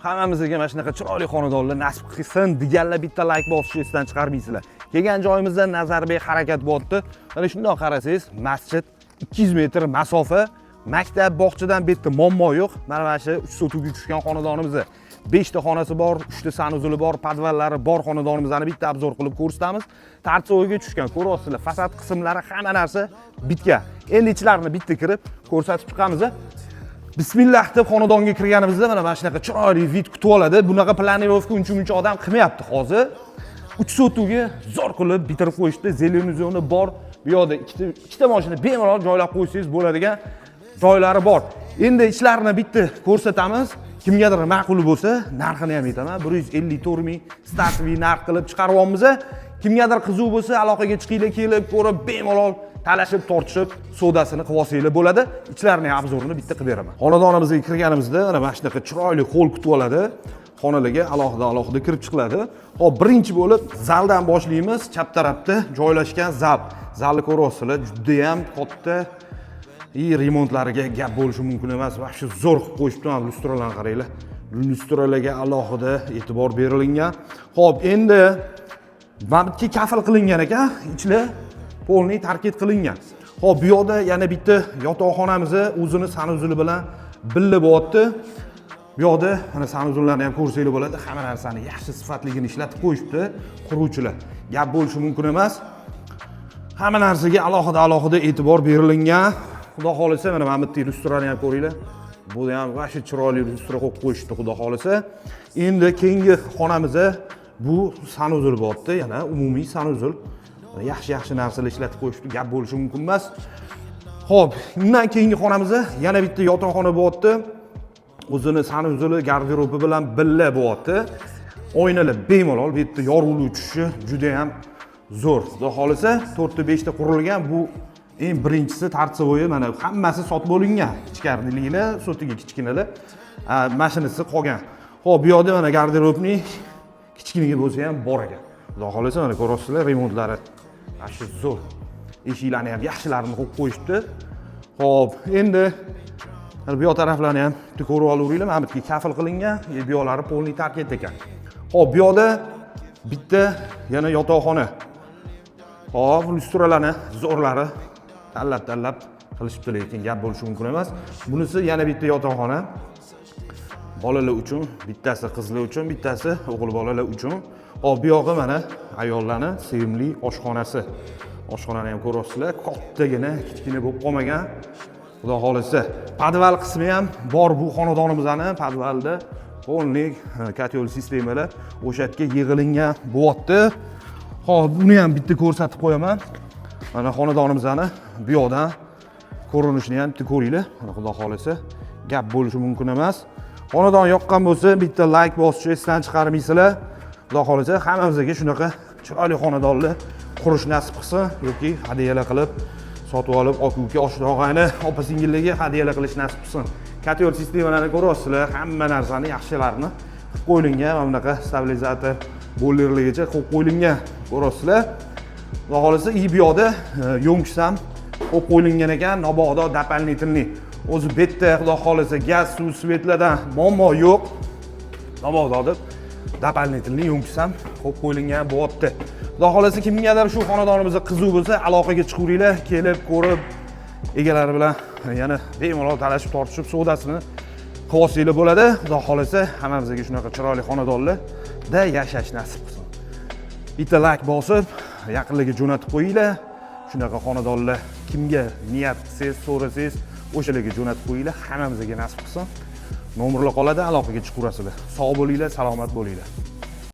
hammamizga mana shunaqa chiroyli xonadonlar nasib qilsin deganlar bitta like bosishni esdan chiqarmaysizlar. Kelgan joyimizda Nazarbek harakat bo'lyapti. Mana shundoq qarasangiz, masjid 200 metr masofa, maktab, bog'chadan bu yerda muammo yo'q. Mana shu 3 sotuvga tushgan xonadonimizni 5 ta xonasi bor, 3 ta sanuzuli bor, podvallari bor xonadonimizni bitta obzor qilib ko'rsatamiz. Tartsoviga tushgan, ko'ryapsizlar, fasad qismlari hamma narsa bitgan. Endi ichlarini bitta kirib ko'rsatib chiqamiz. Bismillah deb xonadonga kirganimizda mana shunaqa chiroyli vid kutib oladi. Bunaqa planirovka uncha odam qilmayapti hozir. 3 sotuvga zo'r qilib bitirib qo'yishdi. Zeleniy zona bor. Bu yoqda ikkita mashina bemalol joylab qo'ysangiz bo'ladigan joylari bor. Endi ichlarini bitta ko'rsatamiz. Kimgadir ma'qul bo'lsa, narxini ham aytaman. 154 ming startviy narx qilib chiqaryapmiz. Kimgadir qiziq bo'lsa, aloqaga chiqinglar, kelib ko'rib bemalol talashib, tortishib, savdosini qilib olsanglar bo'ladi. Ichlarining obzorini bitta qilib beraman. Xonadonimizga kirganimizda mana shunaqa chiroyli xo'l kutib oladi. Xonalarga alohida kirib chiqiladi. Hop, birinchi bo'lib zaldan boshlaymiz. Chap tarafda joylashgan zal. Zalni ko'ryapsizlar, juda ham katta. Remontlariga gap bo'lishi mumkin emas. Va shu zo'r qilib qo'yishibdi, lustralarni qaranglar. Lustralarga alohida e'tibor berilgan. Hop, endi babitga kafil qilingan ekan, ichlar polniy tarkib qilingan. Hop, bu yoqda yana bitta yotoqxonamiz o'zini sanuzuli bilan birga bo'lyapti. Bu yoqda mana sanuzullarni ham ko'rsanglar bo'ladi. Hamma narsani yaxshi sifatligini ishlatib qo'yishibdi quruvchilar. Gap bo'lishi mumkin emas. Hamma narsaga alohida e'tibor berilgan. Xudo xolisa mana bu yerda restoranni ham ko'ringlar. Bu ham g'ashi chiroyli restoran qo'yib qo'yishdi, xudo xolisa. Endi keyingi xonamiz bu sanuzul bo'lyapti, yana umumiy sanuzul. Yaxshi narsalar ishlatib qo'yishdi, gap bo'lishi mumkin emas. Xo'p, undan keyingi xonamizda yana bitta yotoqxona bo'lyapti. O'zini sanuzuli, garderobi bilan birga bo'lyapti. Oynalar bemalol bu yerda yorug'lik tushishi juda ham zo'r. Xudo xolisa 4 ta 5 ta qurilgan. Bu eng birinchisi tartsovoyi, mana hammasi sotib bo'lingan. Ichkariliklar, sotiga kichkinalar, mashinasi qolgan. Xo'p, bu yoqda mana garderobning kichkinaga bo'lsa ham bor ekan. Xudo xolisa mana ko'ryapsizlar, remontlari shu zo'r. Eshiklarni ham yaxshilarini qo'yib qo'yishdi. Xo'p, endi bu yoq taraflarni ham ko'rib olaveringlar. Mana bu yerga kafil qilingan, bu yoqlari polniy tarkib ekan. Xo'p, bu yoqda bitta yana yotoqxona. Xo'p, lustralarni zo'rlari tanlab qilishibdi, lekin gap bo'lishi mumkin emas. Bunisi yana bitta yotoqxona. Bolalar uchun, bittasi qizlar uchun, bittasi o'g'il bolalar uchun. Hop, bu yog'i mana ayollarning sevimli oshxonasi. Oshxonani ham ko'ryapsizlar, kattagina, kichkina bo'lib qolmagan. Xudo xolisa, podval qismi ham bor bu xonadonimizning. Podvalda polniy katyol sistemalar o'sha yerga yig'ilingan bo'lyapti. Hop, buni ham bitta ko'rsatib qo'yaman. Mana xonadonimizning bu yoqdan ko'rinishini ham bitta ko'ringlar. Mana xudo xolisa, gap bo'lishi mumkin emas. Xonadon yoqqan bo'lsa, bitta like bosishni esdan chiqarmaysizlar. Xudo xolisa, hammamizga shunaqa chiroyli xonadonlar qurish nasib qilsin yoki hadiyalar qilib sotib olib, aka-uka, oshna-og'ayni, opa-singillarga hadiyalar qilish nasib qilsin. Katyol sistemalarni ko'ryapsizlar, hamma narsani yaxshilarini qilib qo'yilgan, mana bunaqa stabilizator bollerlargacha qo'yib qo'yilgan. Ko'ryapsizlar. Xudo xolisa, bu yoqda yo'ngich ham qo'yib qo'yilgan ekan, nobog'da doполнительный. O'zi bu yerda xudo xolisa gaz, suv, svetlardan muammo yo'q. Nobog'da deb doполнительный yo'ngich ham qo'yib qo'yilgan bo'lyapti. Xudo xolasa, kimgadir shu xonadonimizga qiziq bo'lsa, aloqaga chiqaveringlar, kelib ko'rib, egalari bilan yana bemalol talashib, tortishib, savdosini qilib olsanglar bo'ladi. Xudo xolasa, hammamizga shunaqa chiroyli xonadonlarda yashash nasib qilsin. Bitta like bosib, yaqinlarga jo'natib qo'yinglar. Shunaqa xonadonlar kimga niyat qilsangiz, so'rasangiz, o'shalarga jo'natib qo'yinglar. Hammamizga nasib qilsin. Nomerlar qoladi, aloqaga chiqaverasizlar. Sog' bo'linglar, salomat bo'linglar.